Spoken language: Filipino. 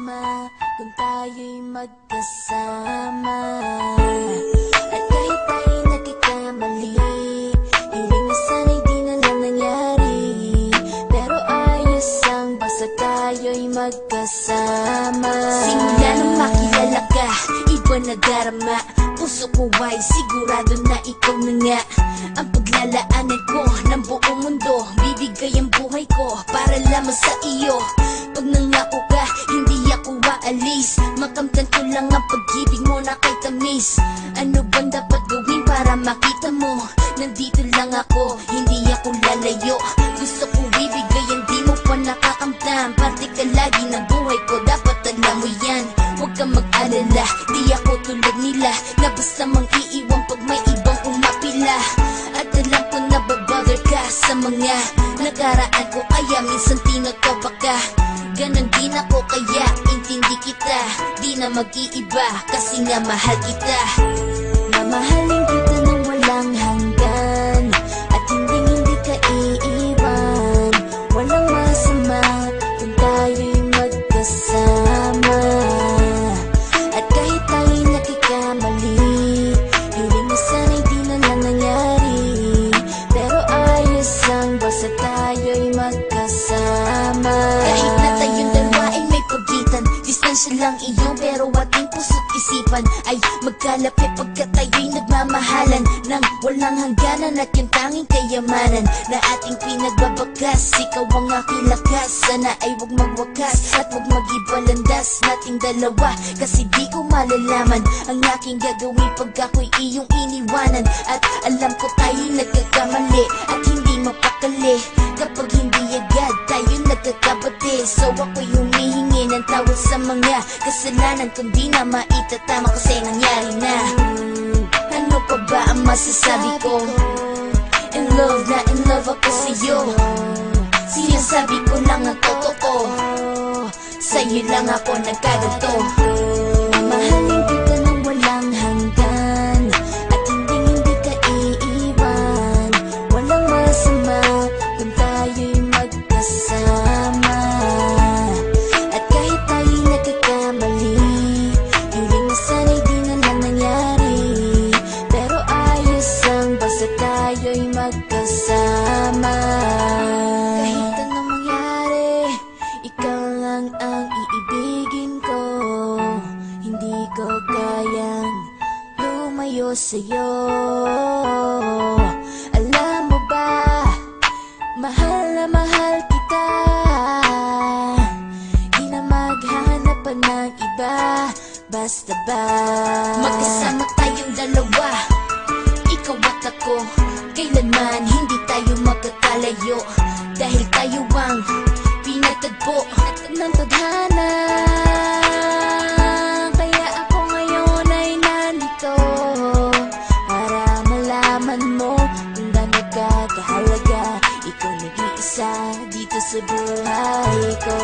masama kung tayo'y magkasama. At kahit tayo'y nagkakamali, hiling na sana'y di na lang nangyari. Pero ayos lang basta tayo'y magkasama. Simula nang makilala ka, iba na darama. Puso ko ay sigurado na ikaw na nga ang paglalaanan ko ng buong mundo. Bibigay ang buhay ko para lamang sa iyo. Pag nangako ka, hindi ako aalis. Makamtan ko lang ang pag-ibig mo na kay tamis. Ano bang dapat gawin para makita mo? Nandito lang ako, hindi ako lalayo. Gusto ko ibigay ang di mo pa nakakamtam. Parte ka lagi ng buhay ko, dapat alam mo yan. Huwag kang mag-alala, di ako tulad nila na basta mang iiwan pag may ibang umapila. At alam ko na babother ka sa mga nakaraan ko, kaya minsan tinotopa ka. Ganon din ako kaya intindi kita. Di na mag-iiba kasi nga mahal kita. Mamahalin kita ng walang hanggan at hindi ka iiwan. Walang masama kung tayo'y magkasama. At kahit tayo'y nakikamali, hiling na sana'y di na lang nangyari. Pero ayos lang basta tayo'y magkasama. Kahit na tayong dalawa ay may pagitan, distansya lang iyo pero ating puso't isipan ay magkalapit pagkat tayo'y nagmamahalan ng walang hangganan. At yung tanging kayamanan na ating pinagbabakas, ikaw ang aking lakas. Sana ay huwag magwakas at huwag mag-ibalandas nating dalawa. Kasi di ko malalaman ang aking gagawin pag ako'y iyong iniwanan. At alam ko tayo'y nagkakamali at hindi mapakali kapag hindi agad tayo nagkakabati. So ako'y humihingi ng tawad sa mga kasalanan kung di na maitatama kasi nangyari na. Ano pa ba ang masasabi ko? In love na in love ako sa'yo. Sinasabi ko lang ang totoo, sa'yo lang ako nagkaganto. Mamahalin kita ng walang hanggan at hindi ka iiwan. Walang masama kung tayo'y magkasama. At kahit tayo'y nagkakamali, hiling na sana'y di na lang nangyari. Pero ayos lang basta tayo'y magkasama. Kahit anong mangyari, ikaw lang ang iibigin ko. Hindi ko kayang lumayo sa'yo. Alam mo ba, mahal na mahal kita. Di na maghahanap pa ng iba. Basta ba magkasama tayong dalawa, ikaw at ako, kailanman hindi tayo magkakalayo. Dahil tayo ang pinatagpo ng tadhana. Kaya ako ngayon ay nandito para malaman mo kung gaano ka kahalaga. Ikaw nag-iisa dito sa buhay ko.